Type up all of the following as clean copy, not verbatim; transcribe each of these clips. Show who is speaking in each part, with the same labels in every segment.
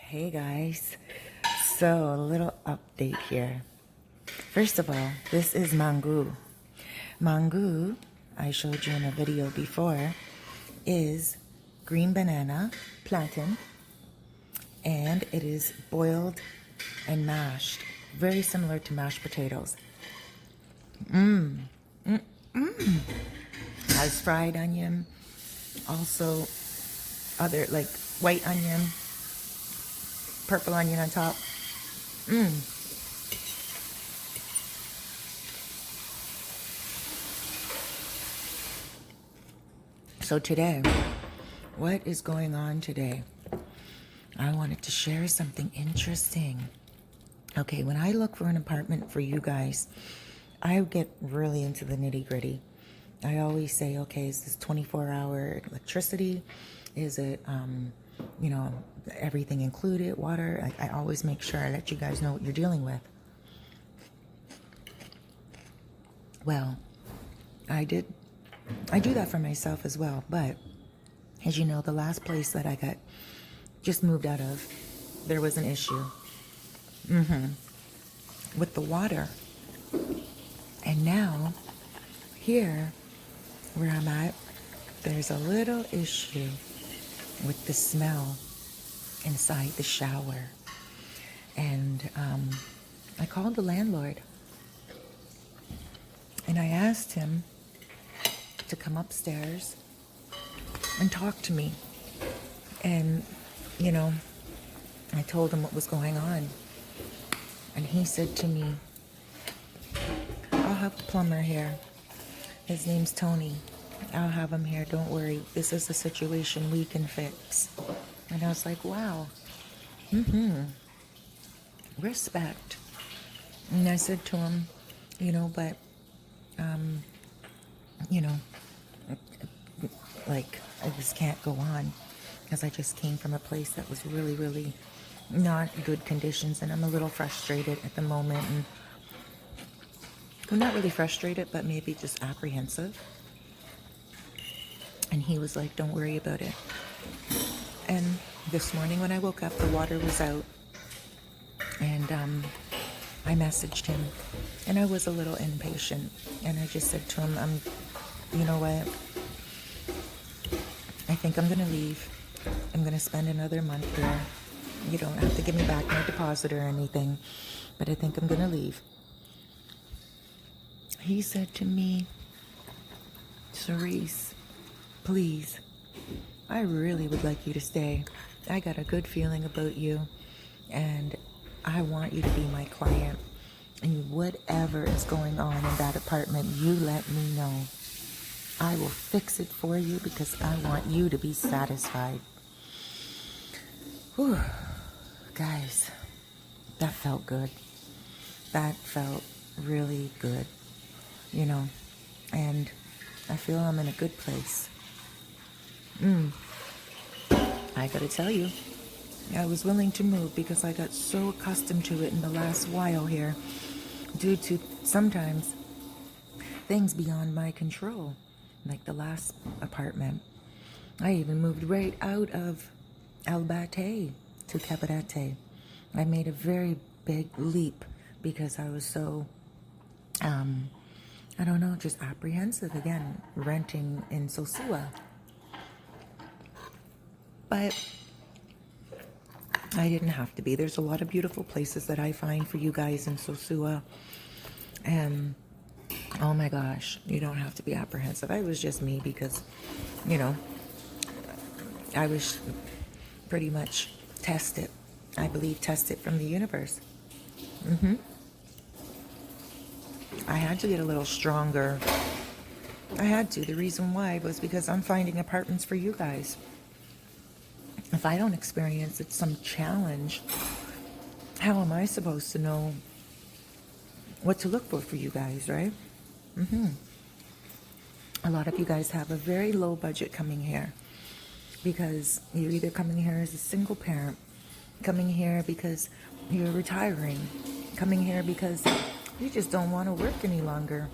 Speaker 1: Hey guys, so a little update here. First of all, this is mango. Mango, I showed you in a video before, is green banana, plantain, and it is boiled and mashed. Very similar to mashed potatoes. Has fried onion, also other like white onion, purple onion on top. So today, what is going on today? I wanted to share something interesting. Okay, when I look for an apartment for you guys, I get really into the nitty-gritty. I always say, okay, is this 24-hour electricity? Is it, everything included, water? I always make sure I let you guys know what you're dealing with. Well, I do that for myself as well, but as you know, the last place that I got just moved out of, there was an issue with the water. And now, here, where I'm at, there's a little issue with the smell inside the shower. And I called the landlord. And I asked him to come upstairs and talk to me. And, I told him what was going on. And he said to me, I'll have the plumber here. His name's Tony. I'll have him here. Don't worry. This is a situation we can fix. And I was like, wow. Respect. And I said to him, but, like, I just can't go on. Because I just came from a place that was really, really not good conditions. And I'm a little frustrated at the moment. And I'm not really frustrated, but maybe just apprehensive. And he was like, don't worry about it. And this morning when I woke up, the water was out. And I messaged him. And I was a little impatient. And I just said to him, you know what? I think I'm going to leave. I'm going to spend another month here. You don't have to give me back my deposit or anything. But I think I'm going to leave. He said to me, Cerise, please, I really would like you to stay. I got a good feeling about you, and I want you to be my client. And whatever is going on in that apartment, you let me know. I will fix it for you because I want you to be satisfied. Whew. Guys, that felt good. That felt really good. And I feel I'm in a good place. I gotta tell you, I was willing to move because I got so accustomed to it in the last while here due to sometimes things beyond my control, like the last apartment. I even moved right out of Albate to Cabarete. I made a very big leap because I was so just apprehensive again, renting in Sosua. But I didn't have to be. There's a lot of beautiful places that I find for you guys in Sosua. And, oh my gosh, you don't have to be apprehensive. I was just me because, I was pretty much tested. I believe tested from the universe. I had to get a little stronger. I had to. The reason why was because I'm finding apartments for you guys. If I don't experience it, some challenge, how am I supposed to know what to look for you guys, right? A lot of you guys have a very low budget coming here because you're either coming here as a single parent, coming here because you're retiring, coming here because you just don't want to work any longer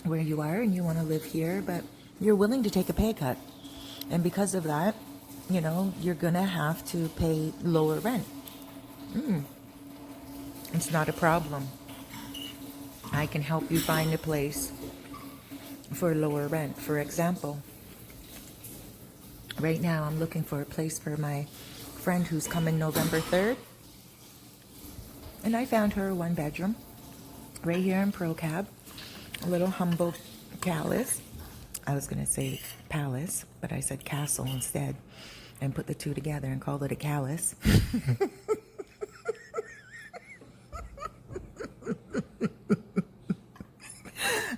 Speaker 1: where you are and you want to live here, but you're willing to take a pay cut. And because of that, you know, you're gonna have to pay lower rent. It's not a problem. I can help you find a place for lower rent. For example, right now I'm looking for a place for my friend who's coming November 3rd. And I found her a 1-bedroom right here in ProCab. A little humble palace. I was going to say palace, but I said castle instead and put the two together and called it a callus.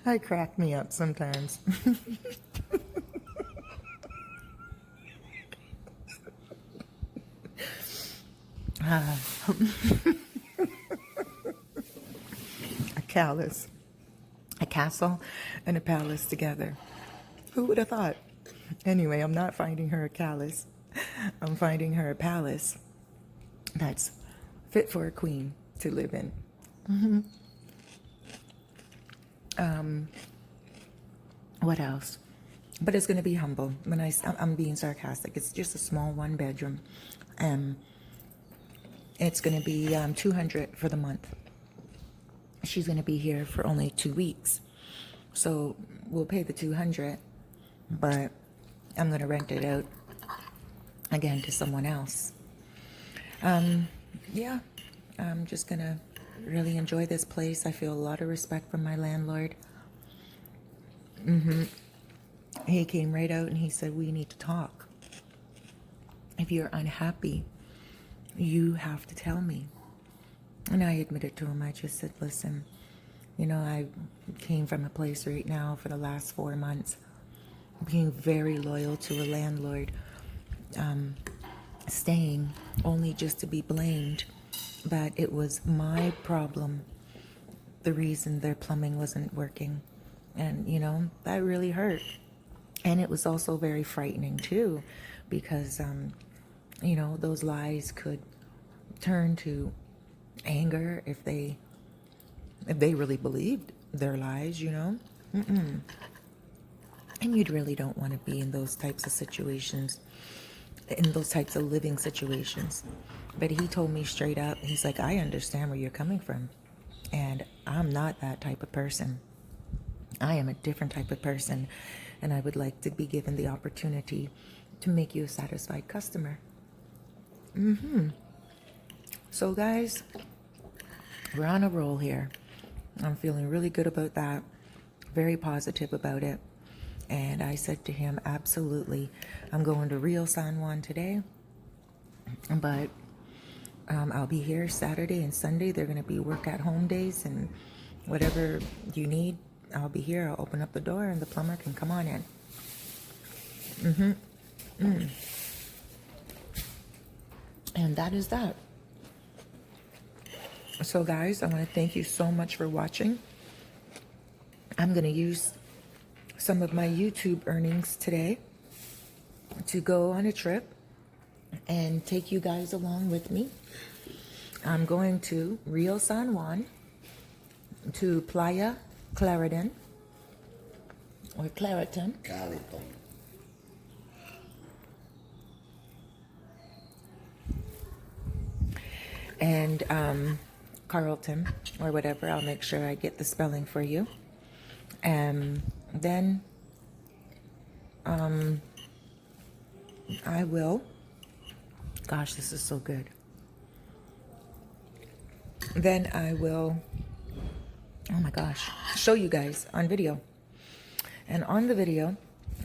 Speaker 1: I crack me up sometimes. A callus, a castle, and a palace together. Who would have thought? Anyway, I'm not finding her a callus. I'm finding her a palace that's fit for a queen to live in. What else? But it's going to be humble. When I'm being sarcastic, it's just a small 1-bedroom. It's going to be $200 for the month. She's going to be here for only 2 weeks. So we'll pay the $200, but I'm going to rent it out again to someone else. Yeah, I'm just going to really enjoy this place. I feel a lot of respect from my landlord. He came right out and he said, we need to talk. If you're unhappy, you have to tell me. And I admitted to him, I just said, listen, you know, I came from a place right now for the last 4 months, being very loyal to a landlord, staying only just to be blamed that it was my problem, the reason their plumbing wasn't working. And, you know, that really hurt. And it was also very frightening too, because, you know, those lies could turn to anger if they really believed their lies, you know. And you'd really don't want to be in those types of situations, in those types of living situations. But he told me straight up, he's like, I understand where you're coming from, and I'm not that type of person. I am a different type of person, and I would like to be given the opportunity to make you a satisfied customer. So guys, we're on a roll here. I'm feeling really good about that, very positive about it. And I said to him, absolutely, I'm going to Rio San Juan today, but I'll be here Saturday and Sunday. They're going to be work at home days, and whatever you need, I'll be here. I'll open up the door and the plumber can come on in. And that is that. So guys, I want to thank you so much for watching. I'm going to use some of my YouTube earnings today to go on a trip and take you guys along with me. I'm going to Rio San Juan, to Playa Clariton, or Clariton. And Carlton, or whatever. I'll make sure I get the spelling for you. And then I will, gosh, this is so good. Then I will, oh my gosh, show you guys on video. And on the video,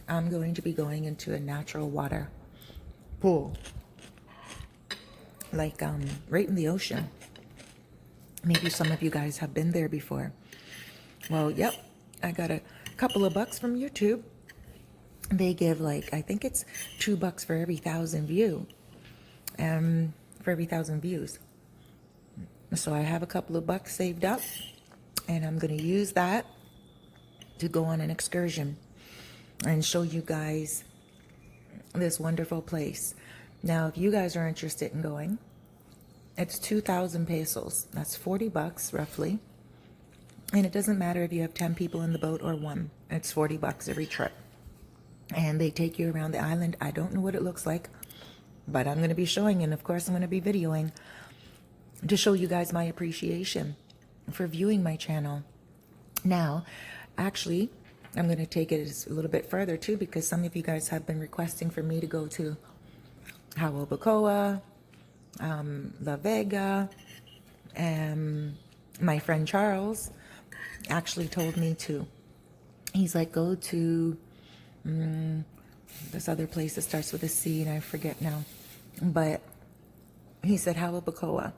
Speaker 1: I'm going to be going into a natural water pool, like right in the ocean. Maybe some of you guys have been there before. Well, yep, I got a couple of bucks from YouTube. They give, like, I think it's $2 for every 1,000 views. For every 1,000 views. So I have a couple of bucks saved up, and I'm going to use that to go on an excursion and show you guys this wonderful place. Now, if you guys are interested in going, it's 2,000 pesos. That's $40 roughly. And it doesn't matter if you have 10 people in the boat or one. It's $40 every trip. And they take you around the island. I don't know what it looks like. but I'm going to be showing, and of course I'm going to be videoing to show you guys my appreciation for viewing my channel. Now, actually, I'm going to take it a little bit further too, because some of you guys have been requesting for me to go to Jarabacoa, La Vega, and my friend Charles actually told me to. He's like, go to this other place that starts with a C, and I forget now. But he said Jarabacoa.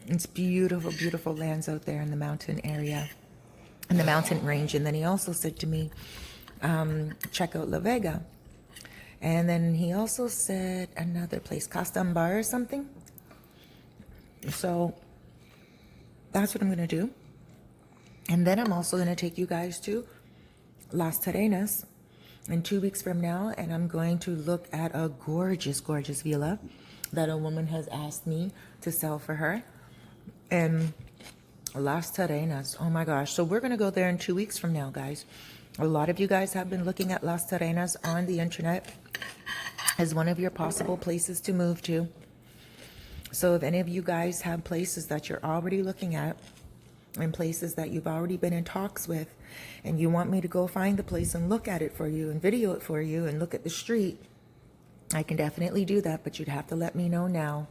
Speaker 1: It's beautiful, beautiful lands out there in the mountain area, in the mountain range. And then he also said to me, check out La Vega. And then he also said another place, Castambar or something. So that's what I'm going to do. And then I'm also going to take you guys to Las Terrenas in 2 weeks from now. And I'm going to look at a gorgeous, gorgeous villa that a woman has asked me to sell for her. And Las Terrenas, oh my gosh. So we're going to go there in 2 weeks from now, guys. A lot of you guys have been looking at Las Terrenas on the internet as one of your possible places to move to. So if any of you guys have places that you're already looking at, and places that you've already been in talks with, and you want me to go find the place and look at it for you and video it for you and look at the street, I can definitely do that, but you'd have to let me know now.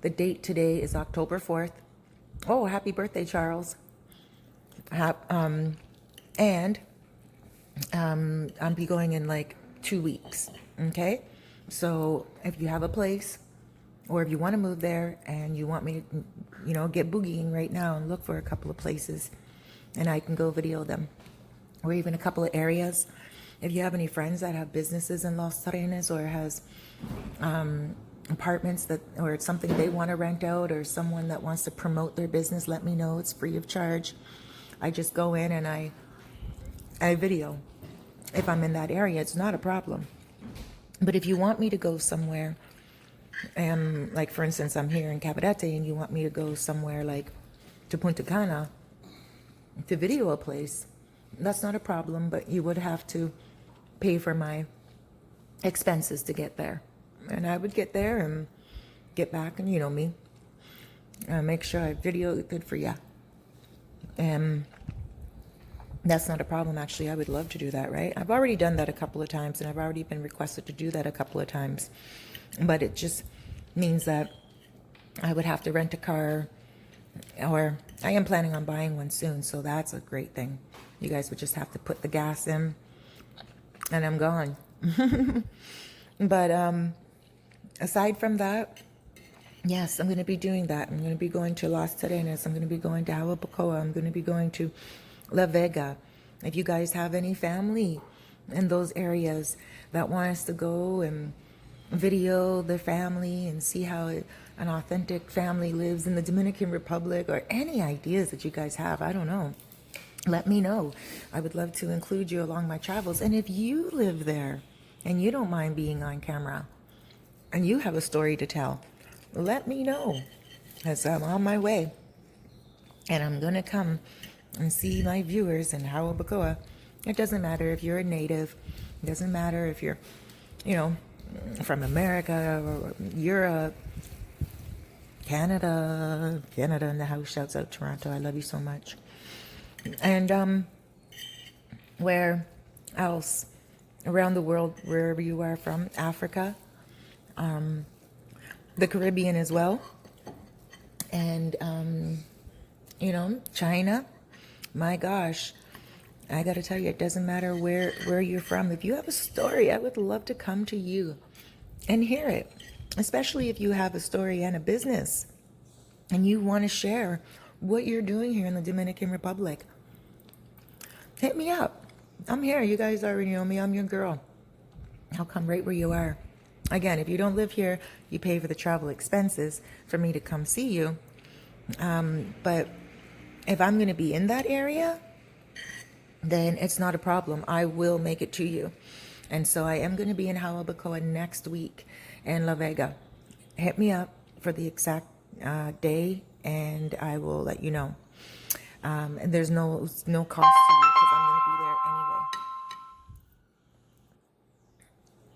Speaker 1: The date today is October 4th. Oh, happy birthday, Charles. And I'll be going in like 2 weeks. Okay. So if you have a place, or if you want to move there and you want me to, get boogieing right now and look for a couple of places, and I can go video them, or even a couple of areas. If you have any friends that have businesses in Las Terrenas, or has apartments or it's something they want to rent out, or someone that wants to promote their business, let me know. It's free of charge. I just go in and I video. If I'm in that area, it's not a problem. But if you want me to go somewhere, like for instance, I'm here in Cabarete, and you want me to go somewhere like to Punta Cana to video a place, that's not a problem, but you would have to pay for my expenses to get there. And I would get there and get back, and you know me, make sure I video it good for you. And that's not a problem. Actually, I would love to do that, right? I've already done that a couple of times, and I've already been requested to do that a couple of times. But it just means that I would have to rent a car, or I am planning on buying one soon. So that's a great thing. You guys would just have to put the gas in, and I'm gone. But aside from that, yes, I'm going to be doing that. I'm going to be going to Las Terrenas. I'm going to be going to Jarabacoa. I'm going to be going to La Vega. If you guys have any family in those areas that want us to go and video their family and see how an authentic family lives in the Dominican Republic, or any ideas that you guys have, I don't know, let me know. I would love to include you along my travels. And if you live there and you don't mind being on camera and you have a story to tell, let me know, because I'm on my way, and I'm going to come and see my viewers in Jarabacoa. It doesn't matter if you're a native. It doesn't matter if you're, from America or Europe, Canada in the house. Shouts out Toronto. I love you so much. And where else around the world, wherever you are from, Africa, the Caribbean as well, and China. My gosh, I got to tell you, it doesn't matter where you're from. If you have a story, I would love to come to you and hear it, especially if you have a story and a business and you want to share what you're doing here in the Dominican Republic. Hit me up. I'm here. You guys already know me. I'm your girl. I'll come right where you are. Again, if you don't live here, you pay for the travel expenses for me to come see you. But if I'm going to be in that area, then it's not a problem. I will make it to you. And so I am going to be in Jarabacoa next week in La Vega. Hit me up for the exact day, and I will let you know. And there's no cost to you, because I'm going to be there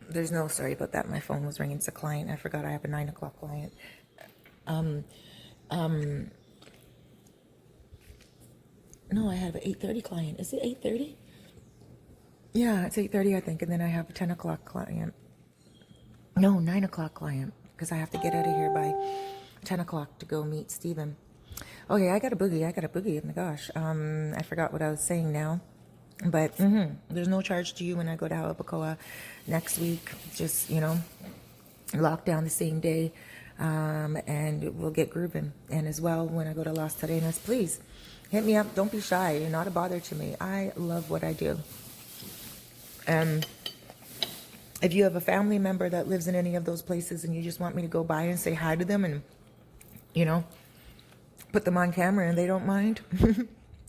Speaker 1: anyway. There's no, sorry about that. My phone was ringing. It's a client. I forgot I have a 9 o'clock client. No, I have an 8:30 client. Is it 8:30? Yeah, it's 8:30, I think. And then I have a 10 o'clock client. No, 9 o'clock client. Because I have to get out of here by 10 o'clock to go meet Steven. Okay, I got a boogie. Oh my gosh. I forgot what I was saying now. But there's no charge to you when I go to Halabacoa next week. Just, lock down the same day. And we'll get grooving. And as well, when I go to Las Terrenas, please hit me up. Don't be shy. You're not a bother to me. I love what I do. And if you have a family member that lives in any of those places and you just want me to go by and say hi to them and, put them on camera and they don't mind,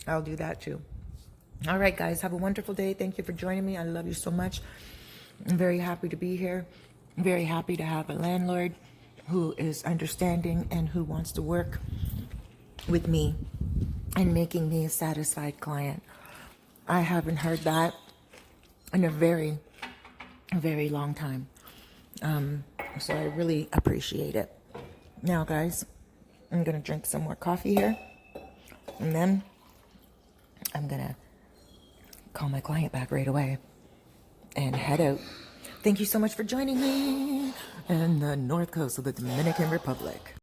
Speaker 1: I'll do that too. All right, guys, have a wonderful day. Thank you for joining me. I love you so much. I'm very happy to be here. I'm very happy to have a landlord who is understanding and who wants to work with me and making me a satisfied client. I haven't heard that in a very, very long time. So I really appreciate it. Now, guys, I'm going to drink some more coffee here. And then I'm going to call my client back right away and head out. Thank you so much for joining me in the north coast of the Dominican Republic.